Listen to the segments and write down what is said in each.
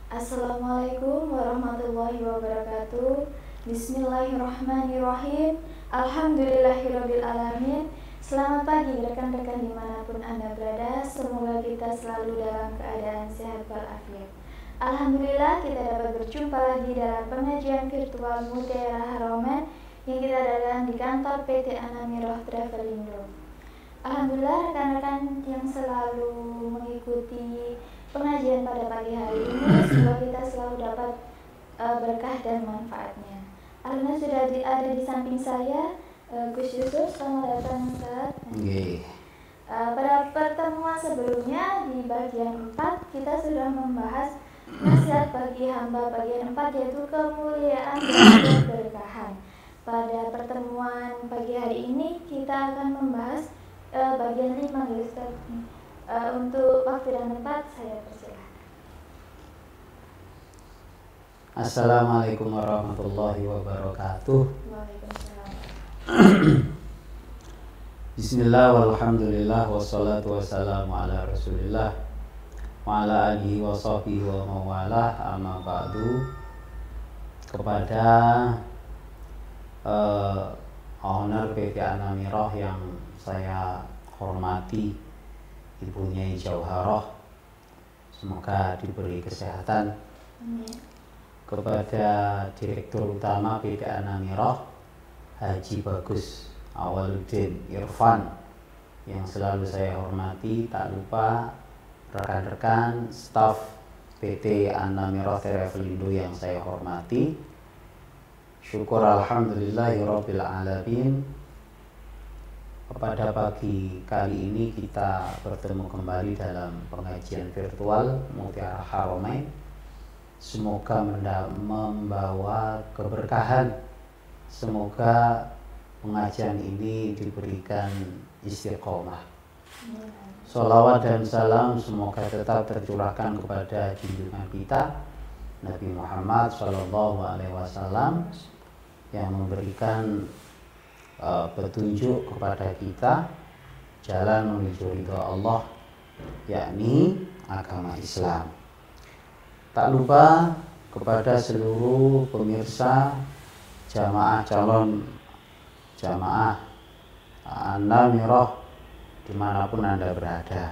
Assalamualaikum warahmatullahi wabarakatuh. Bismillahirrahmanirrahim. Alhamdulillahirabbil alamin. Selamat pagi rekan-rekan dimanapun Anda berada. Semoga kita selalu dalam keadaan sehat walafiat. Alhamdulillah kita dapat berjumpa lagi dalam pengajian virtual Mutiara Haramain yang kita adakan di kantor PT Anamiroh Travelindo. Alhamdulillah rekan-rekan yang selalu mengikuti pengajian pada pagi hari ini, semoga kita selalu dapat berkah dan manfaatnya. Alhamdulillah sudah ada di samping saya Gus Yusuf. Selamat datang Ustaz. Pada pertemuan sebelumnya di bagian 4 kita sudah membahas nasihat bagi hamba bagian 4, yaitu kemuliaan dan keberkahan. Pada pertemuan pagi hari ini kita akan membahas bagian 5 Ustaz. Untuk waktu dan tempat saya persilahkan. Assalamualaikum warahmatullahi wabarakatuh. Waalaikumsalam. Bismillah walhamdulillah wassalatu wassalamu ala rasulillah wa ala alihi wa sahbihi wa mawalah, amma ba'du. Kepada owner PT Anamiroh yang saya hormati, Ibu Nyai Jauharoh, semoga diberi kesehatan. Kepada Direktur Utama PT Anamiroh, Haji Bagus Awaluddin Irfan, yang selalu saya hormati. Tak lupa rekan-rekan staf PT Anamiroh Travelindo yang saya hormati. Syukur alhamdulillahirabbil alamin. Pada pagi kali ini kita bertemu kembali dalam pengajian virtual Mutiara Haramain. Semoga membawa keberkahan. Semoga pengajian ini diberikan istiqomah. Sholawat dan salam semoga tetap tercurahkan kepada junjungan kita Nabi Muhammad SAW, yang memberikan petunjuk kepada kita jalan menuju ridha Allah, yakni agama Islam. Tak lupa kepada seluruh pemirsa jamaah calon jamaah Anamiroh dimanapun Anda berada.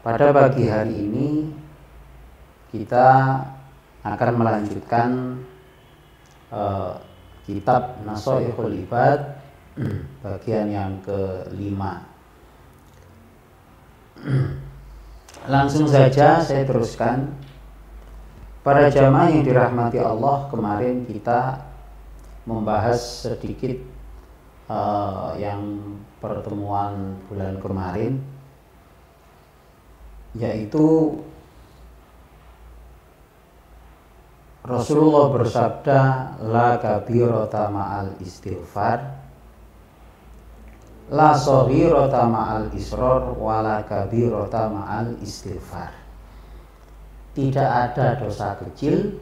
Pada pagi hari ini kita akan melanjutkan kitab Nashaikhul Ibad bagian yang ke-5. Langsung saja saya teruskan. Para jamaah yang dirahmati Allah, kemarin kita membahas sedikit yang pertemuan bulan kemarin, yaitu Rasulullah bersabda, la kabirata ma'al istighfar, la saghirata ma'al israr, wa la kabirata ma'al istighfar. Tidak ada dosa kecil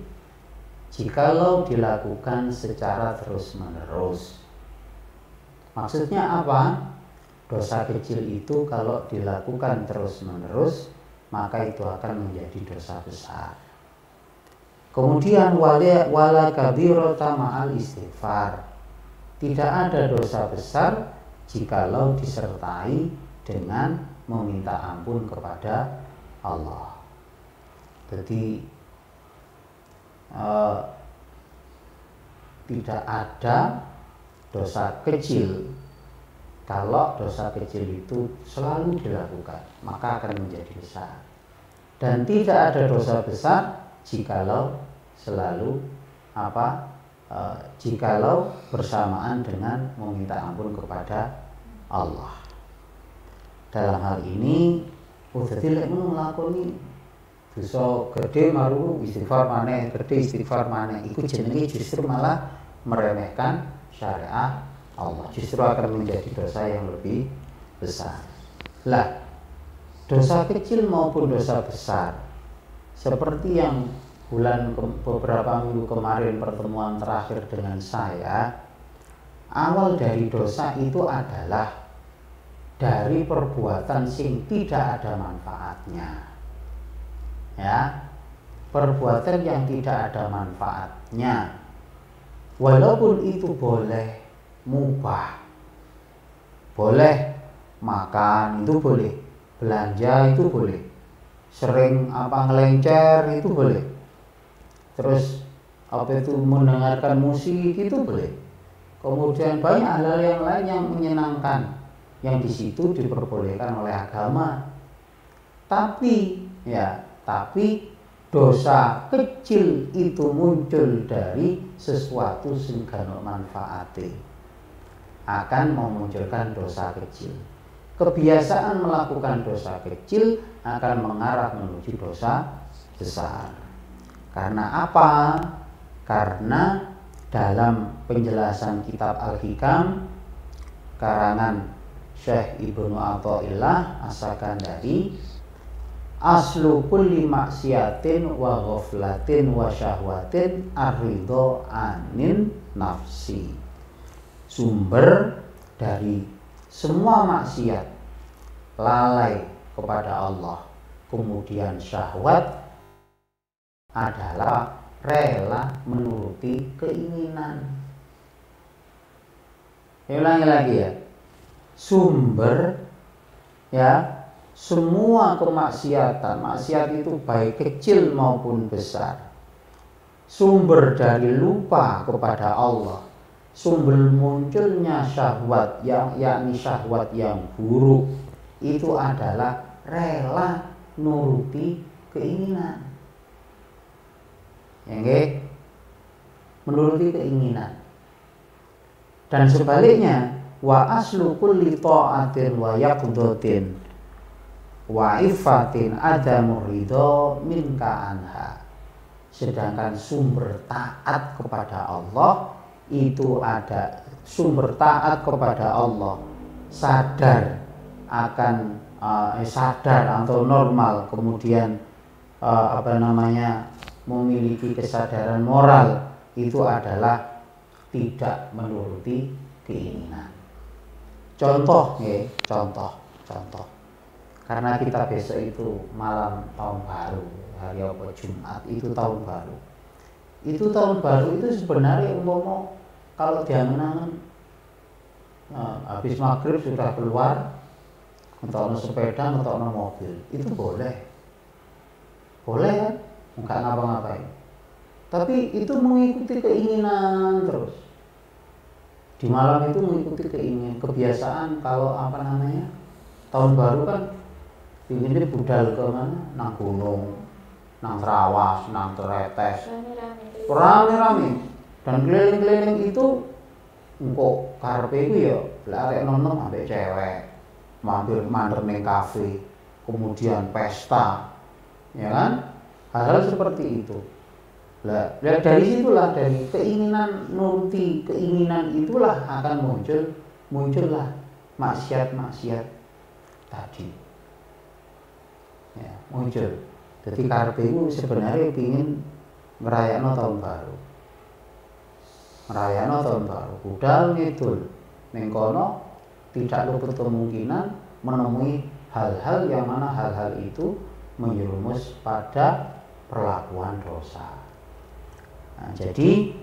jikalau dilakukan secara terus-menerus. Maksudnya apa? Dosa kecil itu kalau dilakukan terus-menerus, maka itu akan menjadi dosa besar. Kemudian wala kabirata ma'al istighfar. Tidak ada dosa besar jikalau disertai dengan meminta ampun kepada Allah. Jadi tidak ada dosa kecil. Kalau dosa kecil itu selalu dilakukan, maka akan menjadi besar. Dan tidak ada dosa besar jikalau selalu jikalau bersamaan dengan meminta ampun kepada Allah. Dalam hal ini dadi lek nglakoni dosa gede maru istighfar maneh, gede istighfar maneh, iku jenenge justru malah meremehkan syariat Allah, justru akan menjadi dosa yang lebih besar. Lah, dosa kecil maupun dosa besar, seperti yang beberapa minggu kemarin pertemuan terakhir dengan saya, awal dari dosa itu adalah dari perbuatan sing tidak ada manfaatnya. ya, perbuatan yang tidak ada manfaatnya, walaupun itu boleh mubah, boleh makan itu boleh, belanja itu boleh, sering ngelencer itu boleh, terus itu mendengarkan musik itu boleh, kemudian banyak hal-hal yang lain yang menyenangkan yang di situ diperbolehkan oleh agama. Tapi dosa kecil itu muncul dari sesuatu sing gak manfaate, akan memunculkan dosa kecil. Kebiasaan melakukan dosa kecil akan mengarah menuju dosa besar. Karena apa? Karena dalam penjelasan kitab Al-Hikam karangan Syekh Ibnu Athaillah As-Sakandari, aslu kulli maksiatin wa ghaflatin wa syahwatin ar-ridha anin nafsi. Sumber dari semua maksiat, lalai kepada Allah, kemudian syahwat, adalah rela menuruti keinginan. Ulangi lagi ya. Sumber semua kemaksiatan, maksiat itu baik kecil maupun besar, sumber dari lupa kepada Allah, sumber munculnya syahwat yakni syahwat yang buruk, itu adalah rela nuruti keinginan. Menuruti keinginan. Dan sebaliknya, wa aslu kulli ta'atin wa yaqdatin wa ifatin adamu ridho minka anha. Sedangkan sumber taat kepada Allah itu ada, sumber taat kepada Allah sadar akan sadar atau normal, kemudian memiliki kesadaran moral, itu adalah tidak menuruti keinginan. Contoh. Karena kita besok itu malam tahun baru, hari apa Jumat itu tahun baru. Itu tahun baru itu sebenarnya kalau diangen-angen habis maghrib sudah keluar, ngetokno sepeda, ngetokno mobil, itu boleh kan? Enggak ngapa-ngapain. Tapi itu mengikuti keinginan terus. Di malam itu mengikuti keinginan, kebiasaan kalau tahun baru kan pinginnya budal ke mana? Nang gunung, nang Trawas, nang Tretes, rame-rame. Dan keliling-keliling itu engkau karepe iku ya arek nom-nom ambek cewek, mampir ning kafe, kemudian pesta, ya kan? Hal-hal seperti itu. Dari situlah, dari keinginan nuruti keinginan itulah akan muncullah maksiat-maksiat tadi. Ya, muncul. Jadi karepe iku sebenarnya pengin ngrayakno tahun baru. Budal ngidul ning kono tidak luput kemungkinan menemui hal-hal yang mana hal-hal itu menjerumus pada perlakuan dosa. Nah, jadi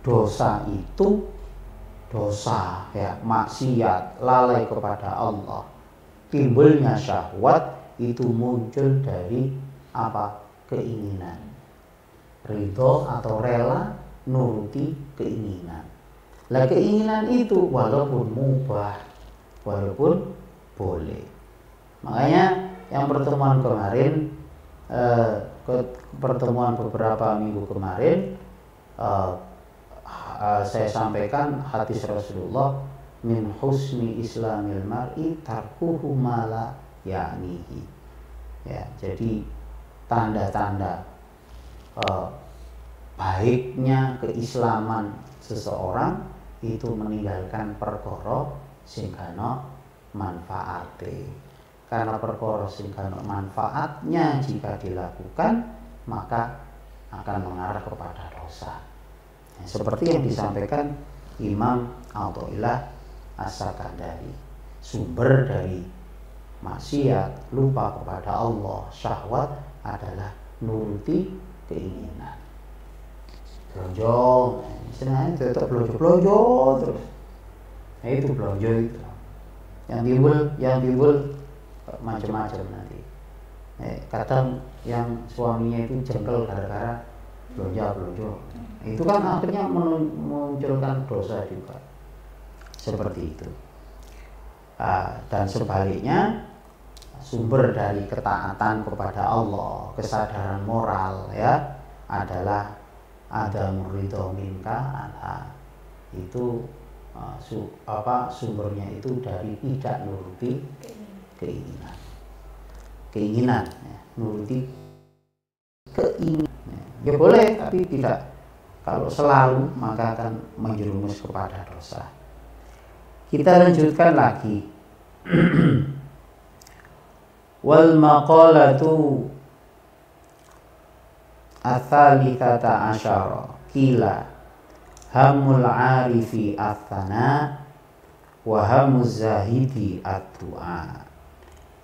dosa itu maksiat, lalai kepada Allah, timbulnya syahwat itu muncul dari keinginan, ridho atau rela nuruti keinginan. Keinginan itu walaupun mubah, walaupun boleh. Makanya yang pertemuan kemarin, pertemuan beberapa minggu kemarin, saya sampaikan hadis Rasulullah, min husni islamil mar'i tarkuhu ma la ya'nihi. Ya, jadi tanda-tanda baiknya keislaman seseorang itu meninggalkan perkara sing kana manfaate. Karena perkara sing kana manfaatnya jika dilakukan maka akan mengarah kepada dosa. Ya, seperti yang disampaikan Imam Athaillah As-Sakandari, sumber dari maksiat, lupa kepada Allah. Syahwat adalah nuruti keinginan. Blonjo, senang tetap blonjo terus. Nah, itu blonjo itu. Yang timbul macam-macam nanti. Kadang yang suaminya itu jengkel gara-gara blonjo. Itu kan akhirnya memunculkan dosa juga. Seperti itu. Dan sebaliknya, sumber dari ketaatan kepada Allah, kesadaran moral ya, adalah ada murido minka anha. Itu sumbernya itu dari tidak nuruti keinginan ya, nuruti keinginan ya boleh, tapi tidak. Kalau selalu maka akan menjerumus kepada dosa. Kita lanjutkan lagi. Wal maqalatu ats-tsalitsata asyara qila hamul arifi ats-tsana wa hamuz zahidi ad-du'a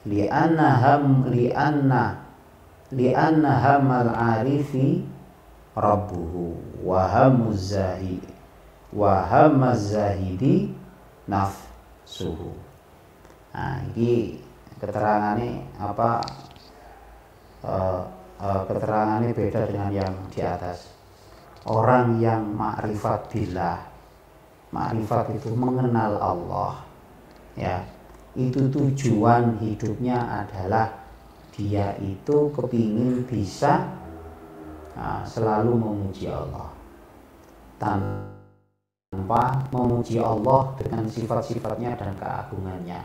li'anna hamal arifi rabbuhu wa hamuz zahidi nafsuhu. Nah, ini keterangannya keterangannya beda dengan yang di atas. Orang yang ma'rifat billah, ma'rifat itu mengenal Allah ya, itu tujuan hidupnya adalah dia itu kepingin bisa selalu memuji Allah, tanpa memuji Allah dengan sifat-sifatnya dan keagungannya,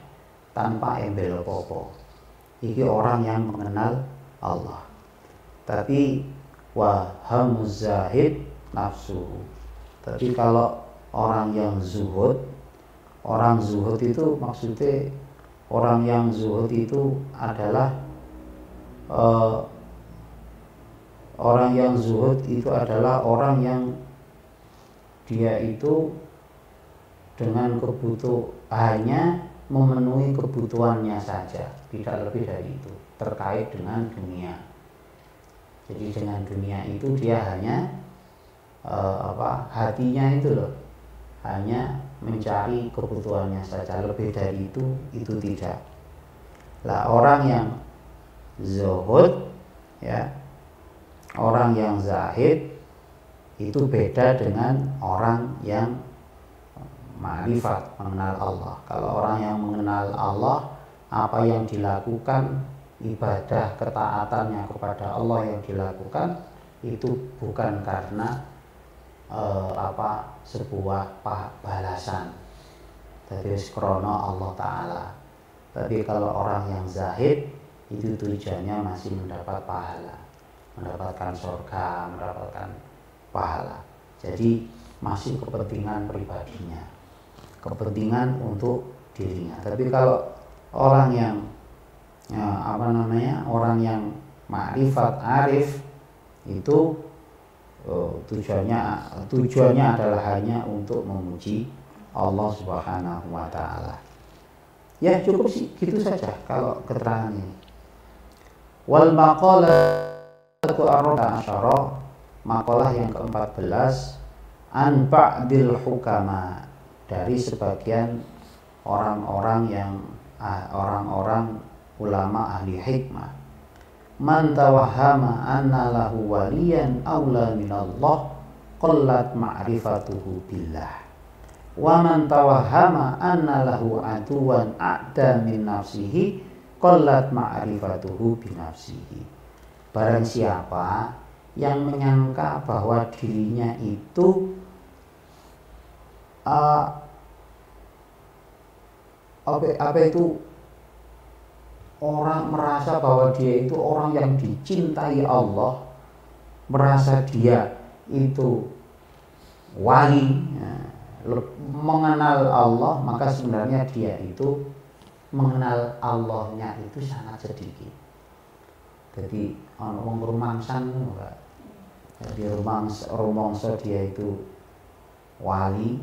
tanpa embel popo. Ini orang yang mengenal Allah. Tapi wahamuz zahid nafsu. Tapi kalau orang yang zuhud itu maksudnya orang yang zuhud itu adalah orang yang orang yang dia itu dengan hanya memenuhi kebutuhannya saja, tidak lebih dari itu, terkait dengan dunia. Jadi dengan dunia itu dia hanya hatinya itu loh, hanya mencari kebutuhannya saja, lebih dari itu tidak. Lah orang yang zuhud ya, orang yang zahid itu beda dengan orang yang ma'rifat, mengenal Allah. Kalau orang yang mengenal Allah, apa yang dilakukan, ibadah ketaatannya kepada Allah yang dilakukan itu bukan karena sebuah balasan dari krono Allah Ta'ala. Tapi kalau orang yang zahid itu tujuannya masih mendapat pahala, mendapatkan surga, mendapatkan pahala. Jadi masih kepentingan pribadinya, kepentingan untuk dirinya. Tapi kalau orang yang orang yang ma'rifat arif itu tujuannya adalah hanya untuk memuji Allah Subhanahu wa Ta'ala. Ya cukup sih gitu saja kalau keterangan ini. Wal maqalatu ar-rabi'ah, maqalah yang ke-14, an ba'dil hukama, dari sebagian orang-orang ulama ahli hikmah. Man tawahhama anna lahu waliyan aula minallah qallat ma'rifatuhu billah, wa man tawahhama anna lahu aduwan a'da min nafsihi qallat ma'rifatuhu binafsihi. Barang siapa yang menyangka bahwa dirinya itu orang merasa bahwa dia itu orang yang dicintai Allah, merasa dia itu wali, mengenal Allah, maka sebenarnya dia itu mengenal Allahnya itu sangat sedikit. Jadi wong rumangsan enggak. Jadi rumangsa dia itu wali,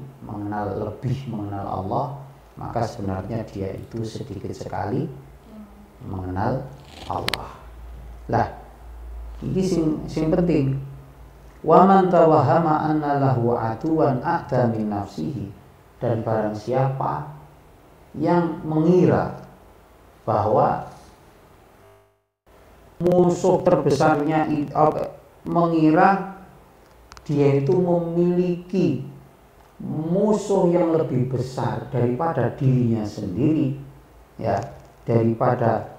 lebih mengenal Allah, maka sebenarnya dia itu sedikit sekali mengenal Allah. Lah, ini sing penting. Wa man tawahhama anna lahu atuwan a'ta min nafsihi, dan barang siapa yang mengira bahwa musuh terbesarnya mengira dia itu memiliki musuh yang lebih besar daripada dirinya sendiri, ya, daripada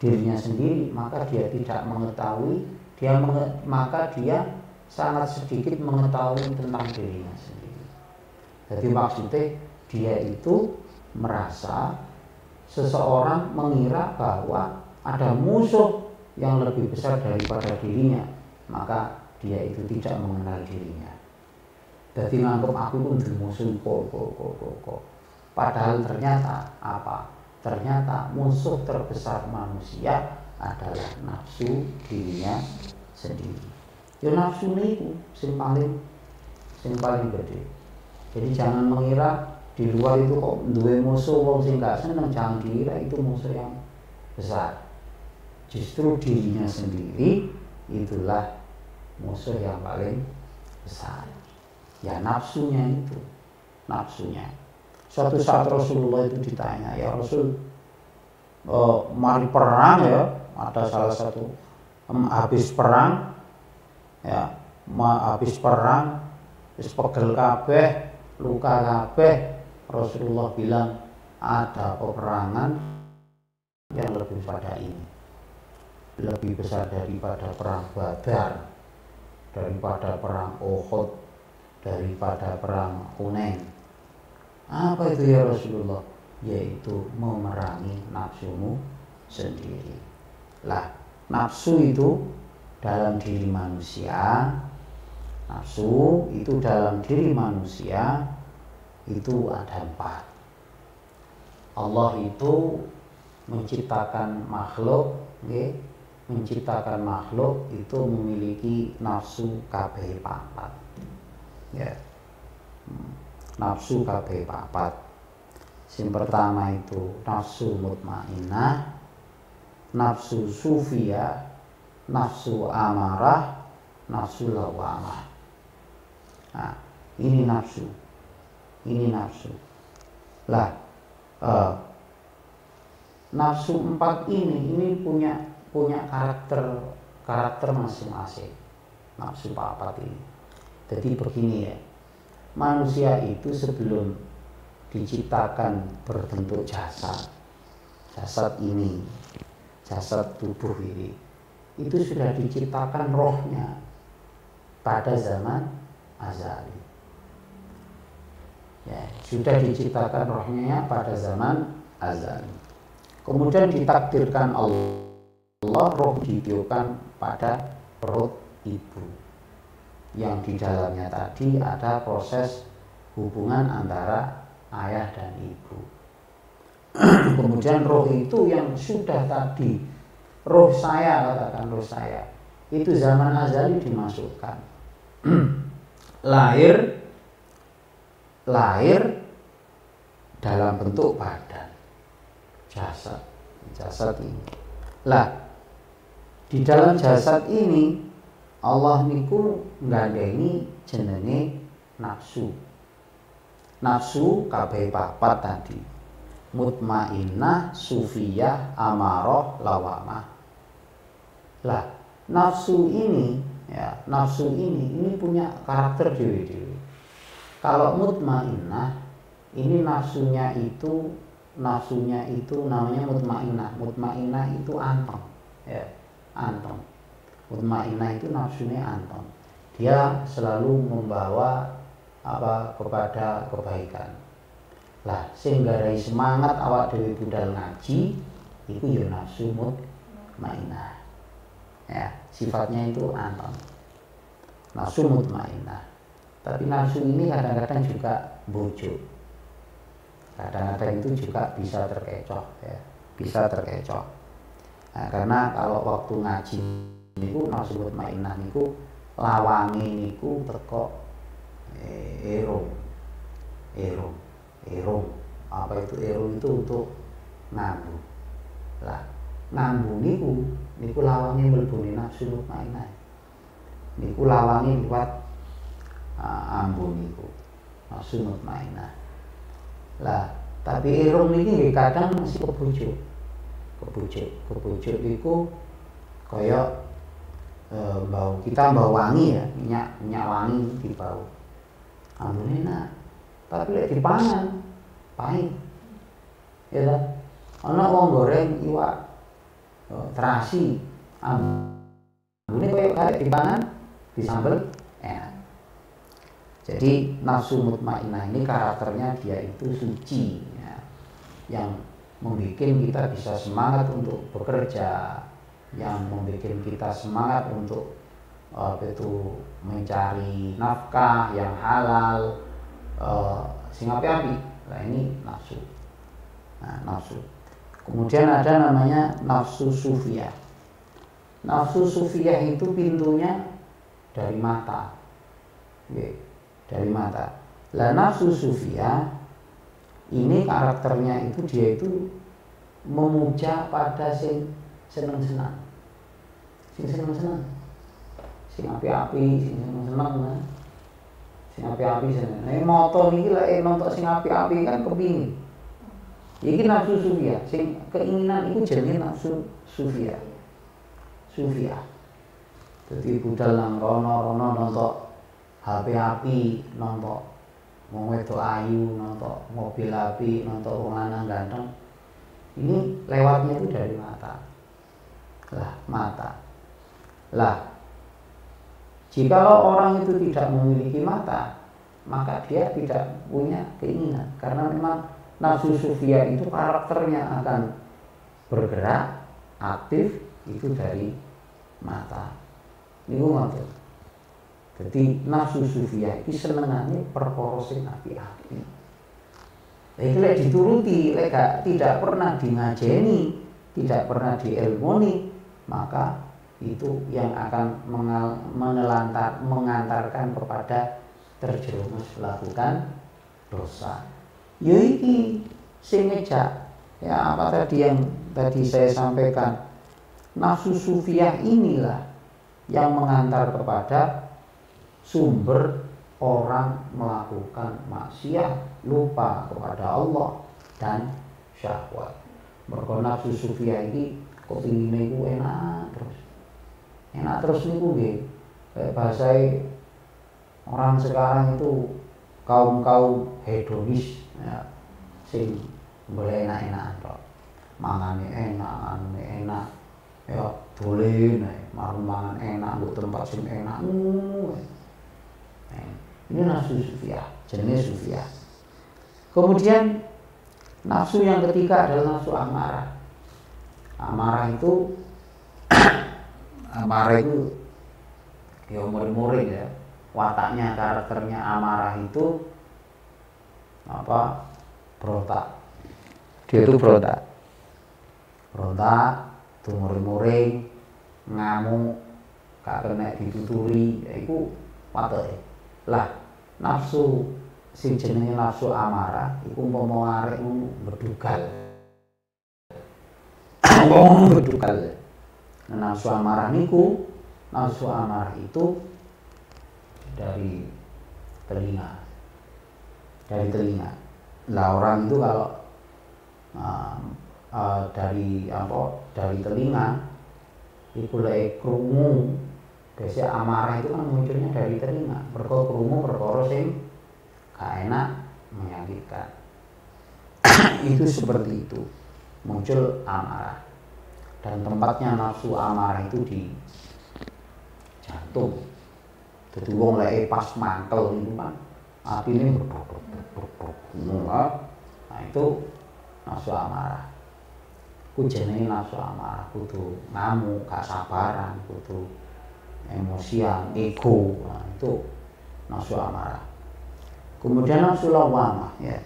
dirinya sendiri, maka dia tidak mengetahui, maka dia sangat sedikit mengetahui tentang dirinya sendiri. Jadi maksudnya dia itu merasa, seseorang mengira bahwa ada musuh yang lebih besar daripada dirinya, maka dia itu tidak mengenal dirinya. Jadi nganggep aku pun musuh kok. Padahal ternyata apa? Ternyata musuh terbesar manusia adalah nafsu dirinya sendiri. Ya nafsu niku sing paling gede. Jadi jangan mengira di luar itu kok duwe musuh wong sing gak seneng, jangan dikira itu musuh yang besar. Justru dirinya sendiri itulah musuh yang paling besar. Ya nafsunya itu, nafsunya. Suatu saat Rasulullah itu ditanya, ya Rasul, mari perang ya, ada salah satu habis perang, ya, habis perang, wis pegel kabeh, luka kabeh. Rasulullah bilang ada peperangan yang lebih pada ini, lebih besar daripada perang Badar, daripada perang Uhud, daripada perang Hunain. Apa itu ya Rasulullah? Yaitu memerangi nafsumu sendiri. Lah, nafsu itu dalam diri manusia, nafsu itu dalam diri manusia itu ada 4. Allah itu menciptakan makhluk, okay? Menciptakan makhluk itu memiliki nafsu kabeh 4. Ya. Nafsu kabeh 4. Yang pertama itu nafsu mutmainnah, nafsu sufiyah, nafsu amarah, nafsu lawamah. Nah, ini nafsu. Ini nafsu. Lah, nafsu 4 ini punya karakter masing-masing. Nafsu 4 ini. Jadi begini ya. Manusia itu sebelum diciptakan berbentuk jasad ini, jasad tubuh ini, itu sudah diciptakan rohnya pada zaman azali. Ya, sudah diciptakan rohnya pada zaman azali. Kemudian ditakdirkan Allah roh ditiupkan pada perut ibu, yang di dalamnya tadi ada proses hubungan antara ayah dan ibu. Kemudian roh itu yang sudah tadi, roh saya, katakan roh saya, itu zaman azali dimasukkan. lahir dalam bentuk badan, jasad ini. Lah, di dalam jasad ini Allah niku nggandeni jenenge nafsu. Nafsu kabeh 4 tadi. Mutmainnah, sufiyah, amarah, lawamah. Lah, nafsu ini ya, nafsu ini punya karakter dewe-dewe. Kalau mutmainnah, ini nafsunya itu namanya mutmainnah. Mutmainnah itu anteng, ya, anteng. Mutmainnah itu nafsunya anteng. Dia selalu membawa kepada kebaikan. Lah, sing garai semangat awak dhewe budal ngaji iku ya nafsu mutmainnah. Ya, sifatnya itu anteng. Nafsu mutmainnah. Tapi nafsu ini kadang-kadang juga bujuk. Kadang-kadang itu juga bisa terkecoh, ya. Bisa terkecoh. Nah, karena kalau waktu ngaji niku nafsu mutmainnah niku lawange niku teko erung. Apa itu erung? Itu untuk ngadu. Lah, ngambu niku lawange mlebune nafsu mutmainah. Niku lawange liwat ambu niku nafsu mutmainah. Lah, tapi irung niki nggih kadang mesti kebujuk niku kaya kita bau wangi ya, minyak wangi dibau. Ambune enak. Tapi lek dipangan pahit. Ya ta? Ana wong goreng iwak terasi, ambune koyo karek dipangan disambel enak. Jadi nafsu mutmainah ini karakternya dia itu suci ya, yang membuat kita bisa semangat untuk bekerja, yang membuat kita semangat untuk mencari nafkah yang halal, sing api-api. Nah ini nafsu. Nah, nafsu. Kemudian ada namanya nafsu sufiyah. Nafsu sufiyah itu pintunya dari mata. Dari mata. Lah nafsu sufiyah ini karakternya itu dia itu memuja pada sing seneng-seneng. Sing seneng-seneng. Sing api-api, sing seneng-seneng. Sing api-api seneng. Nek moto niki lek nonton sing api-api kan kepingin. Iki nafsu sufiyah, sing keinginan itu jenenge nafsu sufiyah. Sufiyah. Dadi budal nang rono nonton HP api, nonton wong wedok ayu, nonton mobil api, nonton wong lanang ganteng. Ini lewatnya itu dari mata. Lah, jikalau orang itu tidak memiliki mata, maka dia tidak punya keinginan. Karena memang nafsu sufiyah itu karakternya akan bergerak, aktif itu dari mata. Niku ngoten. Jadi nafsu sufiyah itu senengane perkara sing api-api. Lek lek dituruti, lek tidak pernah ngajeni, tidak pernah diilmuni, maka itu yang akan mengantarkan kepada terjerumus melakukan dosa. Ya iki sing ngejak ya apa tadi yang tadi saya sampaikan. Nafsu sufiyah inilah yang mengantar kepada sumber orang melakukan maksiat, lupa kepada Allah dan syahwat. Mergo nafsu sufiyah iki kok pingine iku enak terus niku nggih. Bahasa orang sekarang itu kaum hedonis ya, sing boleh enak-enak tok. Mangane enak ya dolen mangan enak mbok tempat sing enak. Ini nafsu sufiyah, jenis sufiyah. Kemudian nafsu yang ketiga adalah nafsu amarah. Amarah itu ya murid-murid ya. Wataknya, karakternya amarah itu apa? Berontak. Dia itu berontak, tuh murid-murid ngamuk, gak kena dituturi, ya itu watake. Lah nafsu sing jenenge nafsu amarah iku umpama arek berdugal. Nafsu amarah itu dari telinga. Lah orang itu kalau dari telinga iku lek krungu. Biasanya amarah itu kan munculnya dari telinga. Perkara sing gak enak, menyakitkan. Itu seperti itu. Muncul amarah. Dan tempatnya nafsu amarah itu di jantung. Jadi wong lek pas mantel itu kan atine nah itu nafsu amarah. Ku jenenge nafsu amarah, kudu ngamuk, gak sabaran, kudu emosian, ego, nah, itu nafsu amarah. Kemudian nafsu lawamah ya.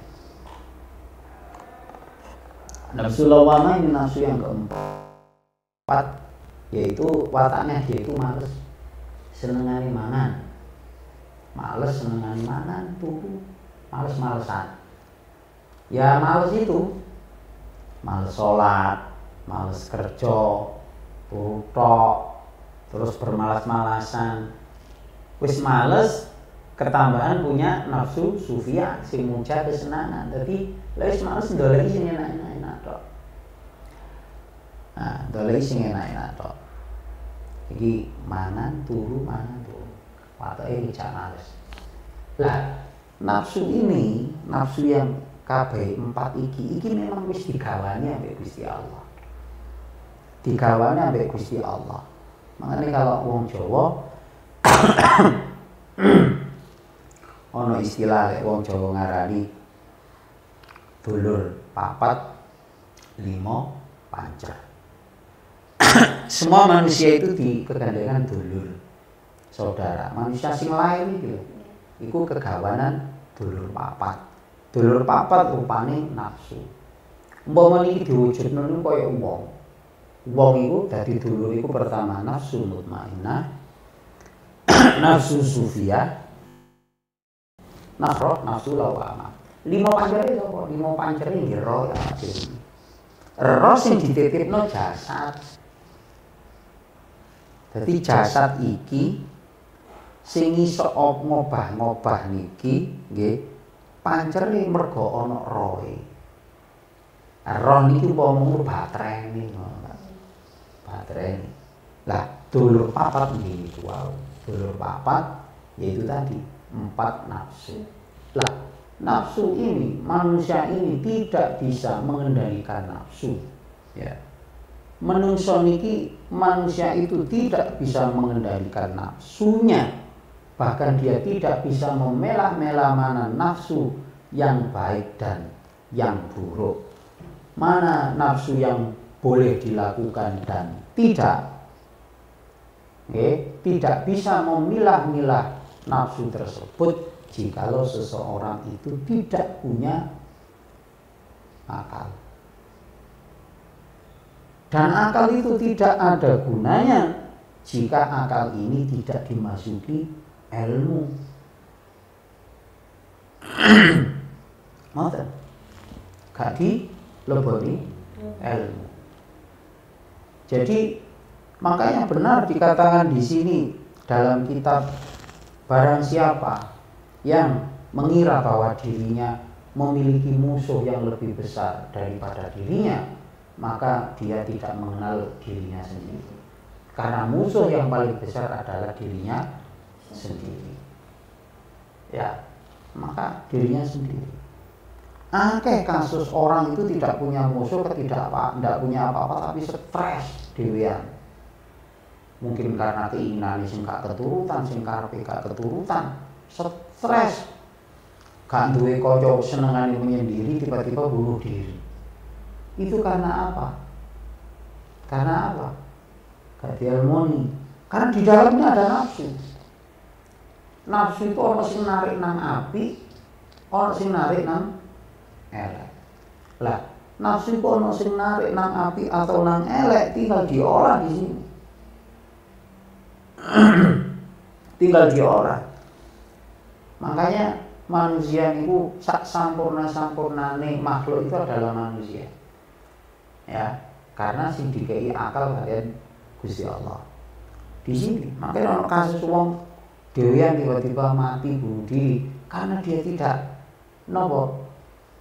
Nafsu lawamah ini nafsu yang keempat, yaitu wataknya dia itu males, senengane mangan, tuku, males-malesan. Ya males itu, males sholat, males kerja, turu tok, terus bermalas-malasan. Wis males ketambahan punya nafsu sufia sing muncul kesenangan. Dadi wis males ndoleki sing enak-enak tok. Nah, ndoleki sing enak-enak tok. Iki mangan turu. Patoke iki males. Lah, nafsu ini, nafsu yang kabeh 4 iki memang wis digawani ambek Gusti Allah. Digawani ambek Gusti Allah. Makanya kalau wong Jawa ana istilah wong Jawa ngarani dulur 4 5 pancer. Semua manusia itu dikegandengkan dulur, saudara. Manusia sing lain iki lho. Iku kegawanan dulur 4. Dulur 4 rupane nafsu. Umpama iki diwujudno niku kaya wong. Wong iku dadi dulur iku pertama nafsu mutmainnah, nafsu sufia, nafsu lawamah. 5 pancere sapa? 5 pancere nggih roh ya. Roh sing dititipno jasad. Dadi jasad iki sing iso ngobah-ngobah niki nggih pancere mergo ana rohe. Roh niki umpama baterene ngono. Baterene. Lah, dulur 4 nggih niku wae. Dulur 4 yaitu tadi 4 nafsu. Lah, nafsu ini, manusia ini tidak bisa mengendalikan nafsu. Ya. Menungso niki manusia itu tidak bisa mengendalikan nafsunya. Bahkan dia tidak bisa memilah-milah mana nafsu yang baik dan yang buruk. Mana nafsu yang boleh dilakukan dan tidak. Tidak bisa memilah-milah nafsu tersebut jikalau seseorang itu tidak punya akal. Dan akal itu tidak ada gunanya jika akal ini tidak dimasuki ilmu. Ngoten. Gak dileboni ilmu. Jadi makanya benar dikatakan di sini dalam kitab, barang siapa yang mengira bahwa dirinya memiliki musuh yang lebih besar daripada dirinya, maka dia tidak mengenal dirinya sendiri. Karena musuh yang paling besar adalah dirinya sendiri. Ya, maka dirinya sendiri. Akeh kasus orang itu tidak punya musuh, tidak punya apa-apa, tapi stres dhewean. Mungkin karena keinginan sing gak keturutan, sing karepe gak keturutan, stres. Gak duwe kanca senengane menyendiri, tiba-tiba bunuh diri. Itu karena apa? Karena apa? Gak diharmoni. Karena di dalamnya ada nafsu. Nafsu itu ono sing narik nang api, ono sing narik nang elek. Lah, nafsu itu ono sing narik nang api atau nang elek, tinggal diolah di sini. Tinggal diolah. Makanya manusia itu sak sampurna-sampurnane makhluk itu adalah manusia. Ya, karena sing dikei akal kalian Gusti Allah. Di sini makanya ono kasus wong dhewean tiba-tiba mati bunuh diri karena dia tidak nopo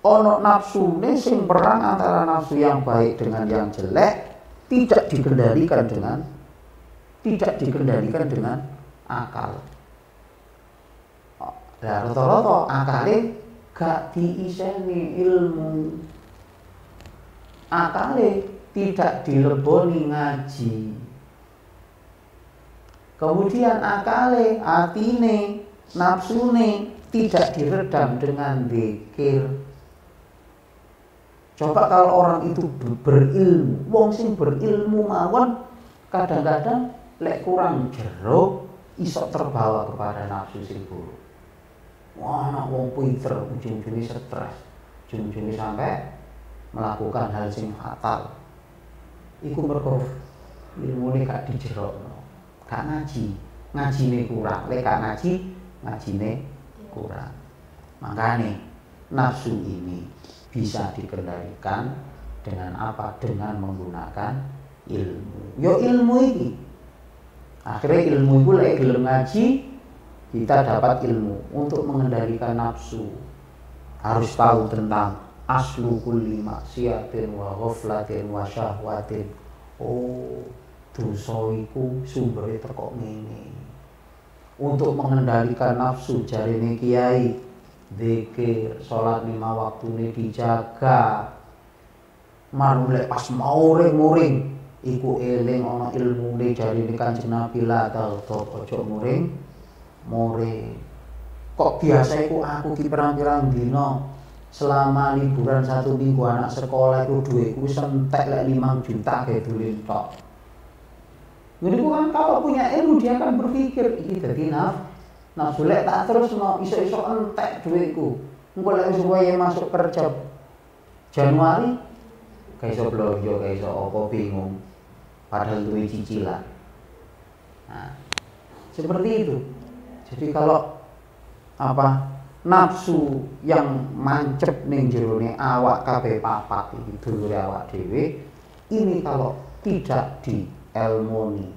ono nafsune sing perang antara nafsu yang baik dengan yang jelek tidak dikendalikan dengan akal. Lah rata-rata akale gak diiseni ilmu. Akale tidak dileboni ngaji. Kemudian akale, atine, nafsune tidak diredam dengan zikir. Coba kalau orang itu berilmu, wong sing berilmu mawon kadang-kadang lek kurang jero iso terbawa kepada nafsu sing buruk. Wah, anak wong pinter ujung-ujungnya stres, ujung-ujungnya sampai melakukan hal sing fatal. Iku mergo ilmune gak dijerokno. Gak ngajine kurang. Lek gak ngajine kurang. Makanya nafsu ini bisa dikendalikan Dengan apa? Dengan menggunakan ilmu. Yo ilmu ini. Akhirnya ilmu itu lek gelem ngaji, kita dapat ilmu untuk mengendalikan nafsu. Harus tahu tentang aslu kulli maksiatin wa ghaflatin wa syahwatin. Oh, dosa iku sumbere teko ngene. Untuk mengendalikan nafsu jarine kiai, zikir, salat 5 waktune dijaga. Marulek pas muring iku eling ana ilmune jarine Kanjeng Nabi la taghdab aja muring. Kok biasa iku aku ki pirang-pirang dina selama liburan 1 minggu anak sekolah itu duitku sentek lek 5 juta kayak dulin tok. Jadi kan kalau punya ilmu dia akan berpikir iki dadi nafsu lek tak terus no iso-iso entek duitku. Engko lek supaya masuk kerja Januari kayak iso belanja, kayak iso apa bingung. Padahal duwe cicilan. Nah, seperti itu. Jadi kalau nafsu yang mancep ning jerone awak kabeh papat iki dulure awak dhewe ini kalau tidak dielmoni,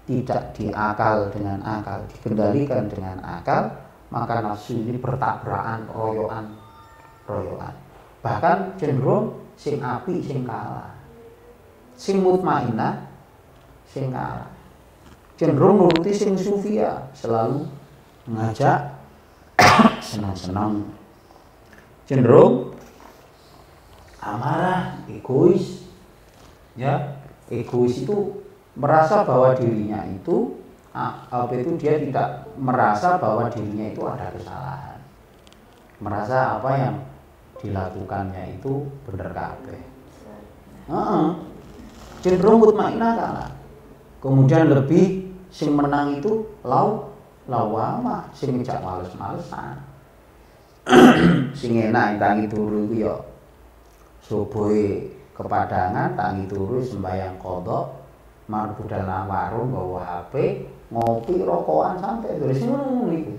tidak diakal dengan akal, dikendalikan dengan akal, maka nafsu ini bertabrakan royoan. Bahkan cenderung sing apik sing kalah. Sing mutmainah sing kalah. Cenderung nuruti sing sufia, selalu mengajak senang-senang. Cenderung amarah, egois. Ya, egois itu merasa bahwa dirinya itu dia tidak merasa bahwa dirinya itu ada kesalahan. Merasa apa yang dilakukannya itu benar kabeh. Cenderung mutmainah kalah. Kemudian lebih sing menang itu lawama, sing ngejak males-malesan. Sing enak tangi turu iku ya subuhe kepadangan, tangi turu sembahyang qadha, mar budal nang warung nggawa HP, ngopi rokokan sampai terus ngono iku.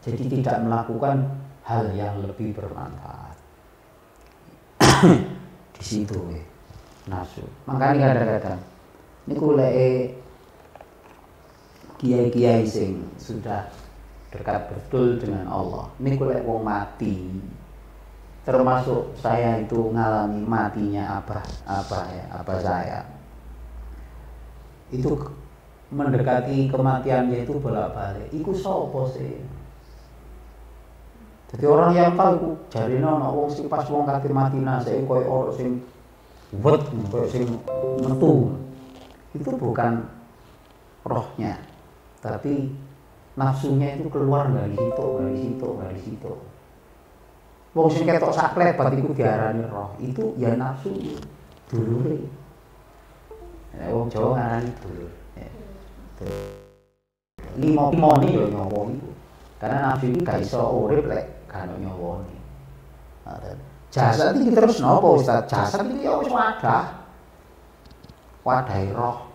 Jadi tidak melakukan hal yang lebih bermanfaat. Di situ nafsu. Makanya kadang-kadang niku lek kiai-kiai sing sudah dekat betul dengan Allah, niku lek wong mati, termasuk saya itu ngalami matinya abah saya. Itu mendekati kematiannya itu bolak-balik. Iku sapa sih? Jadi orang yang tahu jarine ana wong sing pas wong kate mati nase koyo ora sing wet, koyo sing metu. Itu bukan rohnya, tapi nafsunya itu keluar dari situ. Wong sing ketok sak klebat iku diarani roh. Itu ya nafsu dulure. Wong Jawa ngarani dulur. Limo-limone yo nyawa iku. Karena nafsu iki gak iso urip lek gak ono nyawane. Jasad iki terus napa Ustaz? Jasad iki ya wis wadahe roh.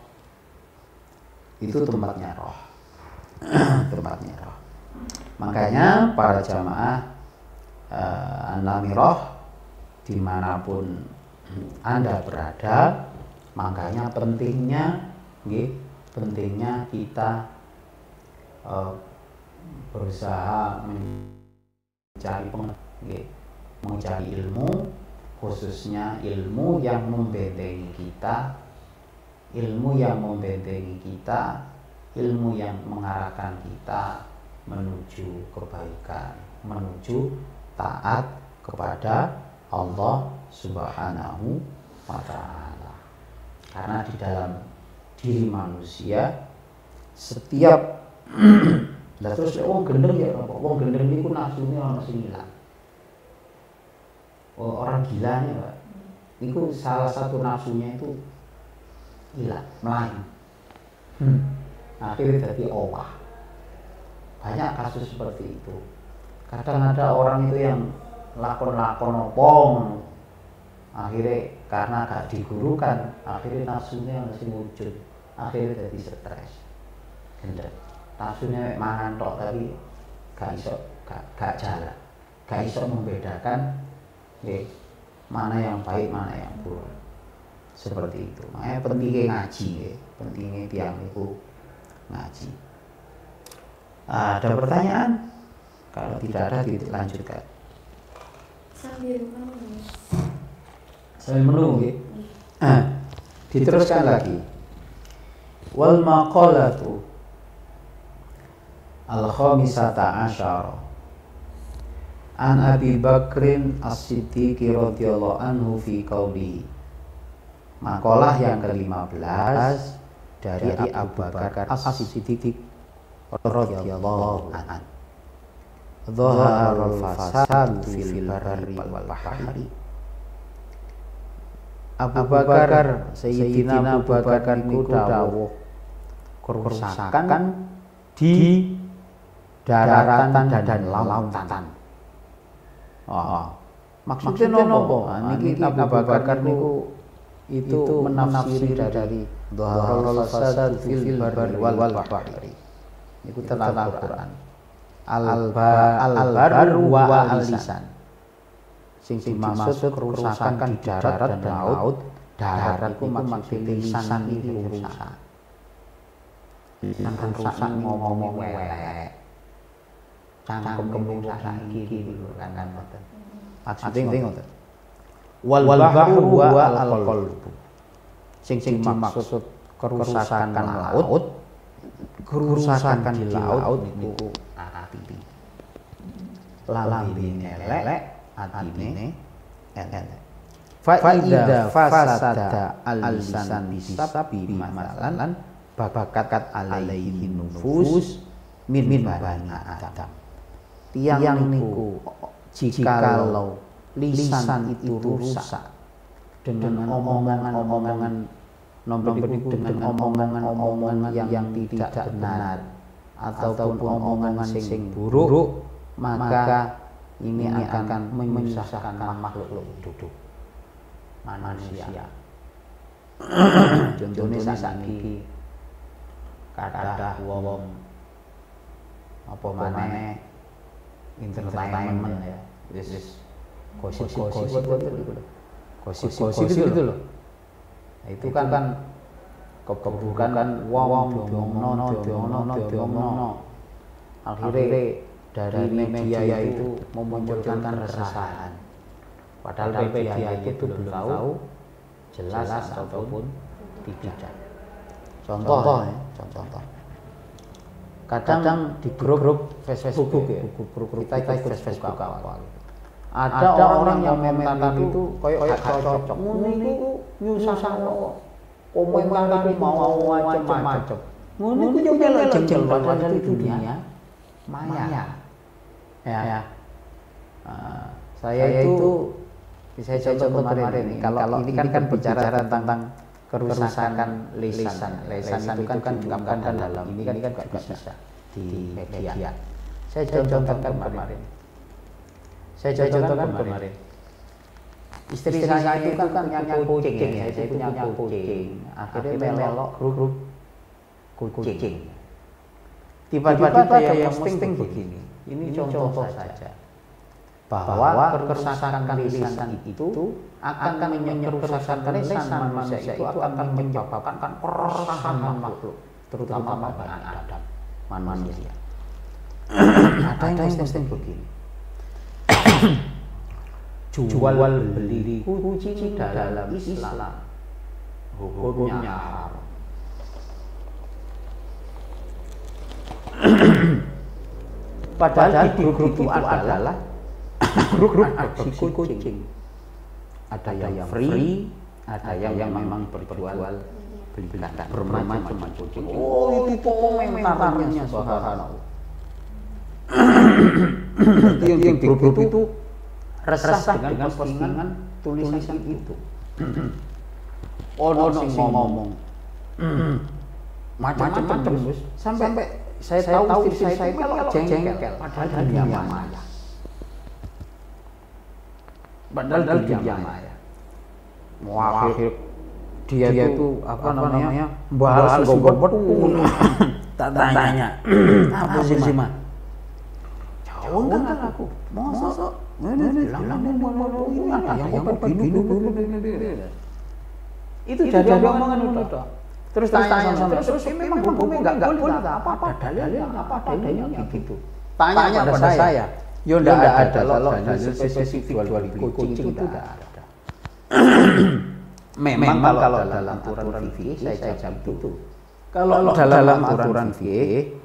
Itu tempatnya roh. Makanya para jamaah An-Namiroh dimanapun Anda berada, makanya pentingnya kita berusaha mencari ilmu, khususnya ilmu yang membentengi kita, ilmu yang mengarahkan kita menuju kebaikan, menuju taat kepada Allah Subhanahu wa ta'ala. Karena di dalam diri manusia setiap lah terus wong gendeng ya apa? Wong gendeng niku nafsune ana sing ilang. Orang gila nih, Pak. Niku salah satu nafsunya itu hilang, melayu. Akhirnya jadi owah. Banyak kasus seperti itu. Kadang ada orang itu yang lakon-lakon opong, akhirnya karena gak digurukan, akhirnya nafsunya masih wujud, akhirnya jadi stres, gendeng. Nafsunya mangan tok tapi gak jalan, gak iso membedakan mana yang baik, mana yang buruk. Seperti itu. Makanya pentingnya ngaji, ya. Pentingnya tiang itu ngaji. Ada pertanyaan? Kalau tidak ada, dilanjutkan. Sambil menunggu. Sambil menunggu. Diteruskan lagi. Wal maqalatu al-khamisata asyara an Abi Bakrin As-Siddiq radhiyallahu anhu fi qauli. Makalah yang ke-15 dari Abu Bakar As-Siddiq radhiyallahu anhu. Dhaharul fasad fil barri wal bahri. Abu Bakar Sayyidina Abu Bakar niku dawuh kerusakan di daratan dan lautan. Maksudnya nopo? Niki Abu Bakar niku itu menafsiri dari dhaharul fasad fil barri wal bahri. Niku tentang Al-Qur'an. Al-barru wa al-lisan. Sing dimaksud kerusakan di darat dan laut. Darat itu maksudnya lisan itu rusak. Lisan rusak ngomong welek. Cangkem rusak iki lho kan ngoten. Maksudnya ngoten. Wal bahru wa al-qalbu. Sing dimaksud kerusakan laut. Kerusakan di laut niku ati. Lambene elek, atine elek. Fa idza fasada al-lisan bisabi masalan bakat alaihi nufus min bani Adam. Tiang niku jikalau lisan itu rusak dengan omongan-omongan dengan omongan yang tidak benar ataupun omongan sing buruk, maka ini akan menyusahkan makhluk hidup manusia. Contohnya sakniki kathah wong apa maneh entertainment ya. Wis gosip gitu loh. Nah, itu kan keburukan kan wong diomongno. Akhirnya dari media itu memunculkan keresahan. Padahal media itu belum tahu jelas ataupun tidak. Contoh. Kadang di grup Facebook ya, grup kita Facebook apa. Ada orang yang komentar itu kayak cocok. Ngene iku nyusahno. Komentar itu mau macam-macam. Ngene iku yo jengkel padahal itu dunia maya. Ya. Saya itu saya contoh kemarin nih. Kalau ini kan bicara tentang kerusakan lisan. Lisan itu kan diungkapkan dalam ini kan juga bisa di media. Saya contohkan kemarin. Istri saya itu kan punya kucing ya, saya punya kucing. Akhirnya melok grup kucing. Tiba-tiba ada yang posting begini. Ini contoh saja. Bahwa kerusakan lisan itu akan menyebabkan lisan manusia itu akan menyebabkan kerusakan makhluk, terutama bani Adam, manusia. Ada yang posting begini. Jual beli kucing dalam Islam hukumnya haram. Padahal di grup itu adalah grup adopsi kucing. Ada yang free, ada yang memang berjual belikan bermacam-macam kucing. Oh, itu komentarnya subhanallah. Yang di grup itu resah dengan postingan tulisan itu. Ono sing ngomong macam-macam sampai saya tahu istri saya kalau jengkel padahal dunia maya. Padahal dunia maya. Akhir dia itu apa namanya bahas gobot tak tanya apa sih mah jauh kan aku masa Itu jadi omongan udah. Terus tanya sama terus memang hukumnya enggak boleh apa dalilnya apa dalilnya gitu. Tanya pada saya. Yo enggak ada kalau dalil spesifik jual kucing itu enggak ada. Memang kalau dalam aturan fikih saya jawab itu. Kalau dalam aturan fikih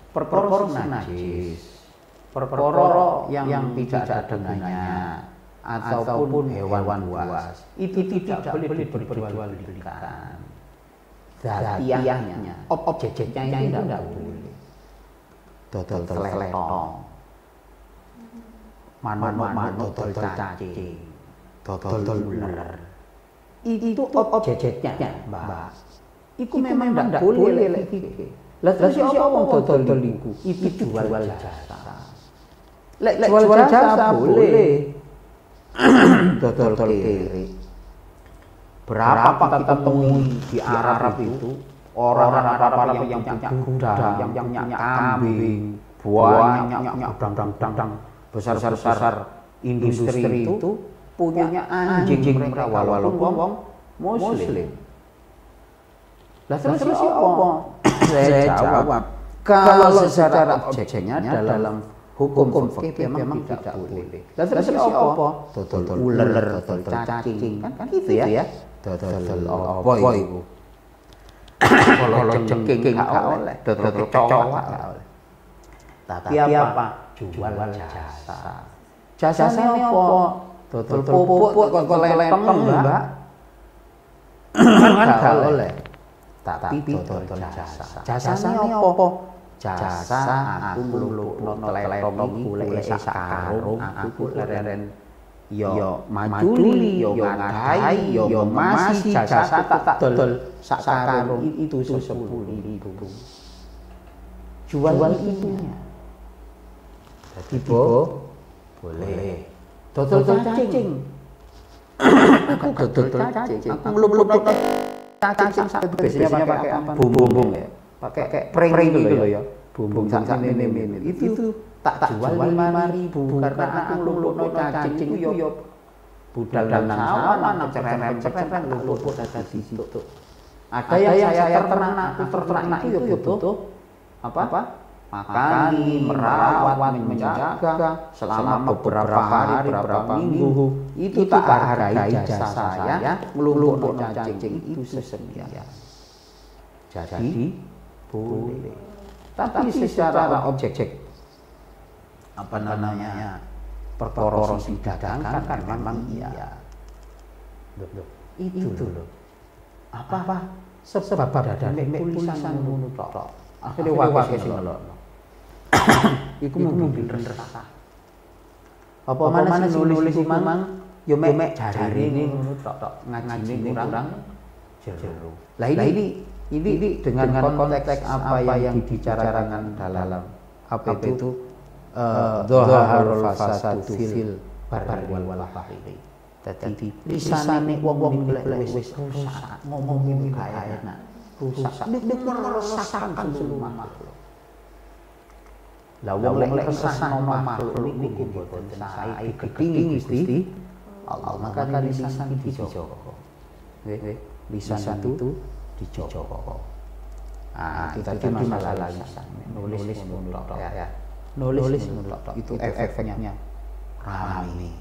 perkara najis, perkara yang tidak ada gunanya ataupun hewan buas itu tidak boleh diperjualbelikan. Zatiahnya, objeknya itu tidak boleh. Dodol teletong, manuk dodol cacing, dodol ular. Itu objeknya, Mbak. Itu memang tidak boleh lagi. Lah terus apa wong dodol iku? Itu jual jasa. Lek jual jasa boleh. Dodol kiri. Berapa kita temui di Arab itu orang-orang Arab yang punya gudang, yang punya kambing, banyak gudang besar industri itu punya anjing mereka walaupun Muslim. Lah terus apa? Saya jawab, kalau secara objeknya dalam hukum fikih memang tidak boleh. Lah terus apa? Dodol ular, dodol cacing, kan gitu ya. Dodol apa iku? Kalau jengking enggak oleh, dodol kecoa enggak oleh. Tapi apa? Jual jasa. Jasane apa? Dodol pupuk kok lempeng, Mbak. Kan enggak oleh. Tapi dodol jasa. Jasane apa? Jasa aku nglupukno teletong iku lek sak karung aku leren yo majuli yo ngadai yo masih jasa tak dol sak karung itu 10.000. Jual itunya. Jadi boleh. Dodol cacing. Aku dodol cacing. Aku nglupukno cacing sak biasanya pakai apa? Bumbung ya. Pakai pring gitu loh ya. Bumbung sak ini. Itu tak jual 5.000 karena aku nglupukno cacing itu yo budal nang sawan nang ceren-ceren lupuk dadi situ. Ada yang saya ternak itu yo butuh apa? Makani, merawat, menjaga selama beberapa hari, beberapa minggu. Itu tak hargai jasa saya nglupukno cacing itu sesekian. Jadi boleh. Tapi secara objek apa namanya perkara sing didagangkan kan memang iya. Itu loh. Apa? Sebab dadane tulisan ngono tok. Akhire wae sing ngelokno. Iku mung resah. Apa maneh nulis iku mang yo mek jarine ngono tok. Ngajine kurang jero. Lah ini dengan konteks apa yang dibicarakan dalam apa itu dhaharul fasadu fil barri wal bahri. Dadi lisane wong wis rusak, ngomongin gak enak. Rusak, nek meresahkan seluruh makhluk. Lah wong lek resah makhluk niku boten sae digedhingi Gusti Allah. Maka lisan dijogo. Nggih, lisan itu dijogo. Nah, itu tadi masalah lisan. Nulis tok ya. Nulis tok itu efeknya ramai.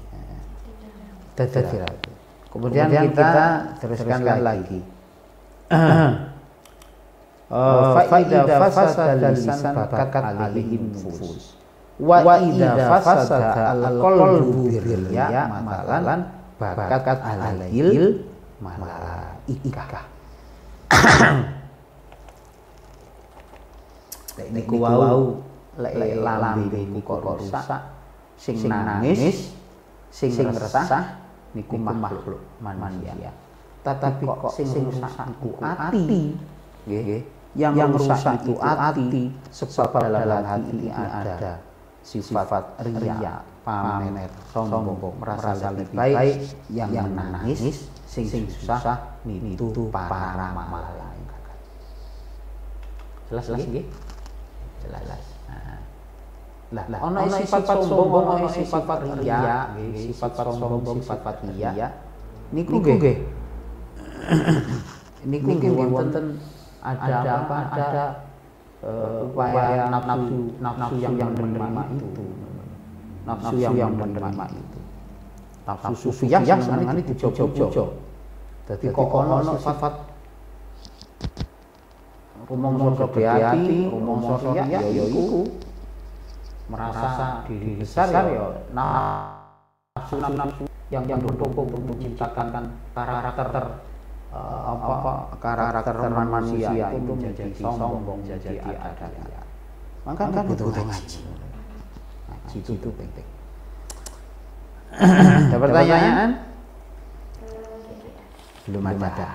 Kemudian kita teruskan lagi. Faida fasada lisan bakat alihim nufus. Wa idza fasada al-qalbu birriya matalan bakat alaihil malaikah. Niku wau lek lambe niku rusak, sing nangis, sing resah niku makhluk manusia. Tetapi kok sing rusak niku ati, nggih. Yang rusak itu ati, sebab dalam hati ini ada sifat riya, pamer, sombong, merasa lebih baik. Yang nangis, sing susah itu para malaikat. Jelas nggih? Jelas. Lah ana sifat sombong, ana sifat riya, nggih, sifat sombong, sifat riya. Niku nggih. Niku nggih wonten ada upaya nafsu yang menerima itu. Nafsu yang menerima itu. Nafsu sufiyah senengane dijojo-jojo. Dadi kok ana sifat rumangsa gede ati, rumangsa riya ya iku merasa diri besar ya nafsu yang mendukung untuk menciptakan karakter manusia itu menjadi sombong, menjadi ada. Maka kan butuh ngaji. Ngaji itu penting. Ada pertanyaan? Belum ada.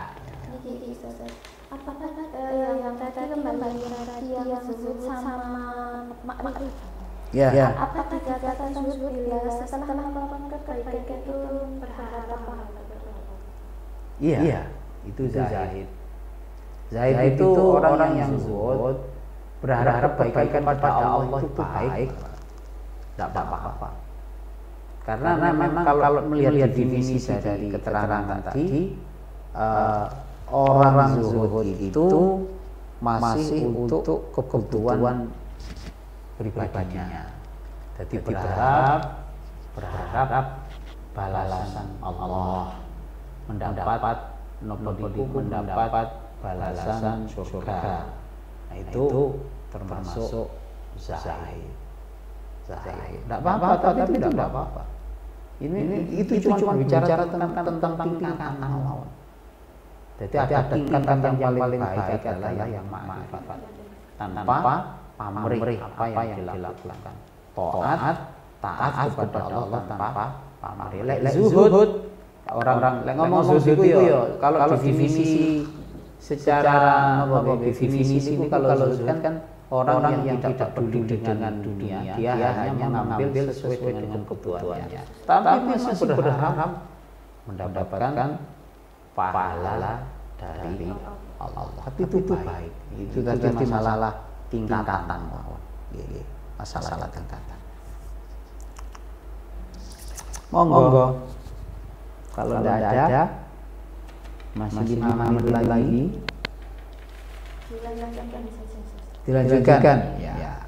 Apakah yang tadi kembali lagi yang disebut sama makrif? Ya. Apakah dikatakan tersebut bila setelah melakukan kebaikan itu berharap pahala? Iya, itu zahid. Zahid itu orang yang zuhud, berharap kebaikan pada Allah itu baik, tidak apa-apa. Karena memang kalau melihat definisi dari keterangan tadi, orang zuhud itu masih untuk kebutuhan pribadinya. Jadi berharap balasan Allah, mendapat balasan surga. Nah itu termasuk zahid. Tidak apa-apa, tapi tidak apa-apa. Itu cuma berbicara tentang tingkatan mawon. Jadi ada tingkatan yang paling baik adalah yang ma'rifat. Tanpa pamrih apa yang dilakukan. Taat kepada Allah tanpa pamrih. Zuhud orang ngomong zuhud itu ya kalau definisi secara definisi itu kalau zuhud kan orang yang tidak peduli dengan dunia, dia hanya mengambil sesuai dengan kebutuhannya. Tapi masih berharap mendapatkan pahala dari Allah. Tapi itu baik. Itu tadi masalah tingkatan, masalah tingkatan. Monggo. Kalau tidak ada, masih 5 menit lagi. Dilanjutkan. Ya.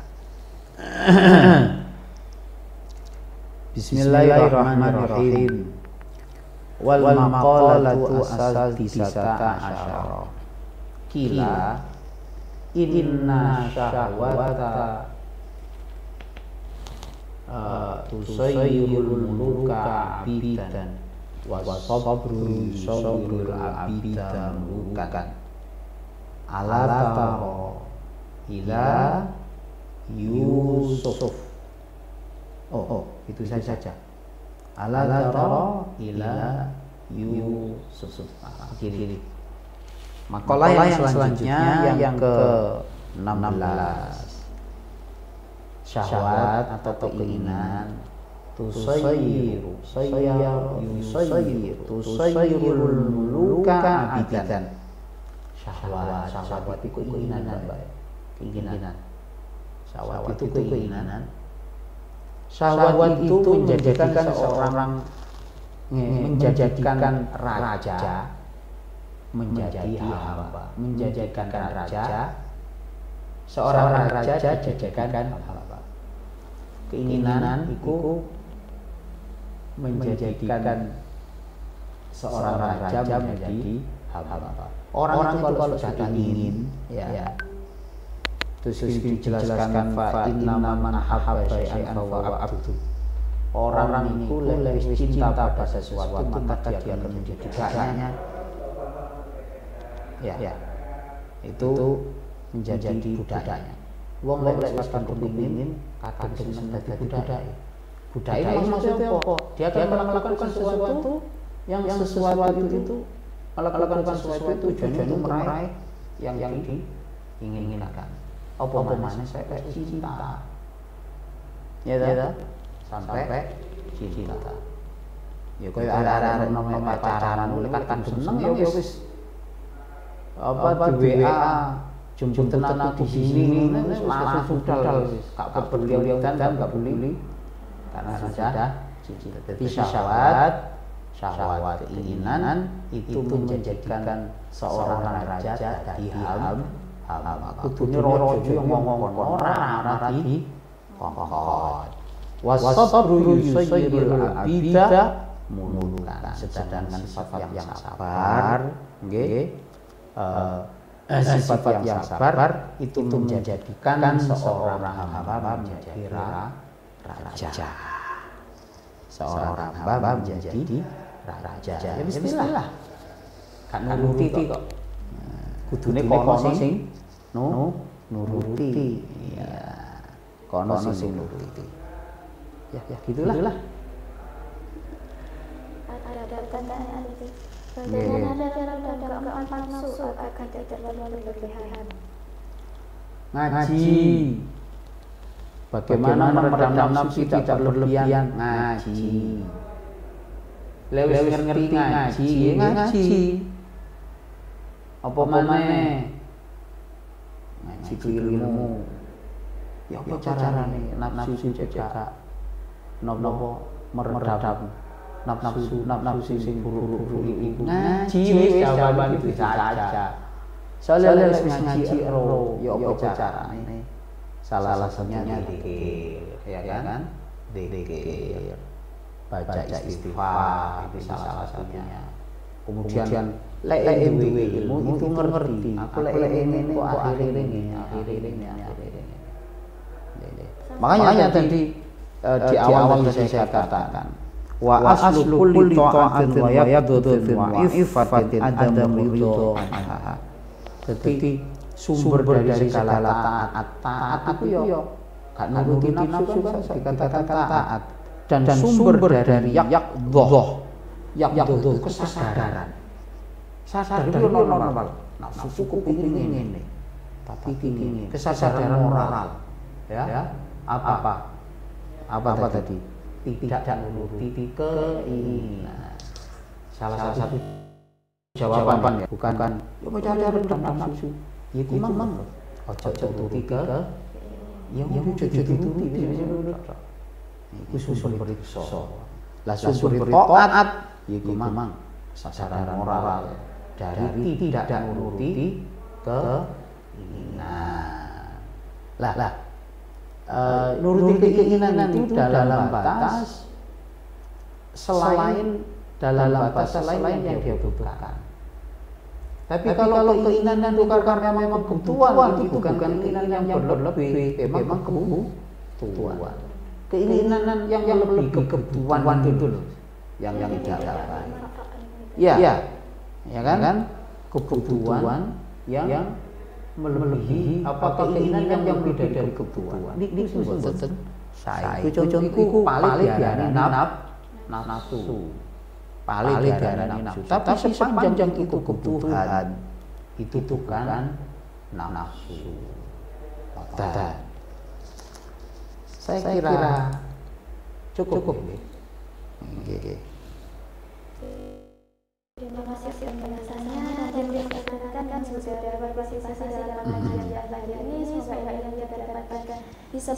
Bismillahirrahmanirrahim. Wal maqalatu as-sadisata asyara. Kila inna syahwata tusayyirul muluka abidan wa sabru sabrul abidan mulukan ala taro ila Yusuf. Itu saja. Ala taro ila Yusuf. Kiri. Makalah yang selanjutnya yang ke-16. Syahwat atau keinginan tusayyirul muluka abidan. Syahwat itu keinginan, baik. Keinginan. Syahwat itu keinginan. Syahwat itu menjadikan raja menjadi hamba, menjadikan raja seorang raja dijadikan hamba. Keinginan itu menjadikan seorang raja menjadi hamba. Orang itu kalau sudah ingin, ya. Terus dijelaskan fa inna man ahabba syai'an fa huwa abdu. Orang itu lebih cinta pada sesuatu maka dia akan menjadi budaknya. Ya. Itu menjadi budaknya. Wong lek wis kepengin kadang seneng dadi budak. Budak itu maksudnya apa? Dia akan melakukan sesuatu yang sesuatu itu melakukan sesuatu itu tujuannya meraih yang diinginkan. Apa mana saya cinta. Ya dah. Sampai cinta. Ya koyo arek-arek pacaran mulai kan seneng ya wis apa di WA jumpunten aku di sini langsung budal gak peduli dan gak peduli karena sudah cicil. Jadi syahwat keinginan itu menjadikan seorang raja jadi hamba. Kudune raja yang ngomong ora di kongkon. Wasabru yusayyirul abida mulukan. Sedangkan sifat yang sabar nggih sifat yang sabar itu menjadikan seorang hamba menjadi raja. Seorang hamba menjadi raja. Ya bismillah. Kan nuruti kok. Kudune kono sing nuruti. Ya. Kono sing nuruti. Ya gitulah. Ada pertanyaan itu. Bagaimana cara meredam nafsu agar tidak terlalu berlebihan? Ngaji. Bagaimana meredam nafsu tidak berlebihan? Ngaji. Lewis ngerti ngaji. Apa maneh? Ngaji ilmu. Ya apa carane nafsu cekak nopo meredam nafsu sing buruk-buruk iku. Ngaji wis jawaban itu saja. Soalnya wis ngaji ro, ya apa carane? Salah satunya zikir, ya kan? Zikir. Baca istighfar itu salah satunya. Kemudian lek duwe ilmu itu ngerti. Aku lek ngene kok akhire ngene. Makanya tadi di awal saya katakan wa aslu kulli ta'atin wa yabdudun wa ifatin adam ridho anha. Jadi sumber dari segala taat itu yo gak nuruti nafsu dikatakan taat, dan sumber dari yaqdhah itu kesadaran. Sadar itu normal. Nafsu kepingin ngene, tapi kepingin kesadaran moral. Ya, apa tadi? Tidak menuruti keinginan. Salah satu jawaban ya, bukan yo cara meredam nafsu. Iku mang ojo turuti ke yang ojo dituruti wis sumber iso. Lah sumber taat iku mang kesadaran moral dari tidak menuruti keinginan. Lah nuruti keinginan itu dalam batas selain yang dia butuhkan. Tapi kalau keinginan itu karena memang kebutuhan, itu bukan keinginan yang berlebih, memang kebutuhan. Keinginan yang lebih kebutuhan itu loh, yang diharapkan. Ya kan? Kebutuhan yang melebihi apa keinginan yang lebih dari kebutuhan. Ini mboten saya. Itu paling diarani nafsu. Paling diarani nafsu. Tapi sepanjang itu kebutuhan, itu bukan nafsu. Saya kira cukup. Terima kasih penjelasannya. Dan dikatakan sudah ada partisipasi dalam pengajian pagi ini. Semoga yang kita dapatkan bisa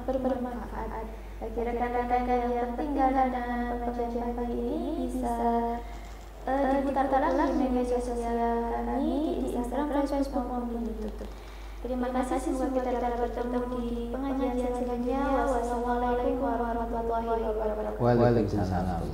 bermanfaat bagi rekan-rekan yang tinggal dalam pengajian pagi ini. Bisa diputar lagi di media sosial kami di Instagram, Facebook maupun YouTube. Terima kasih. Semoga kita dapat bertemu di pengajian selanjutnya. Wassalamualaikum warahmatullahi wabarakatuh. Waalaikumsalam.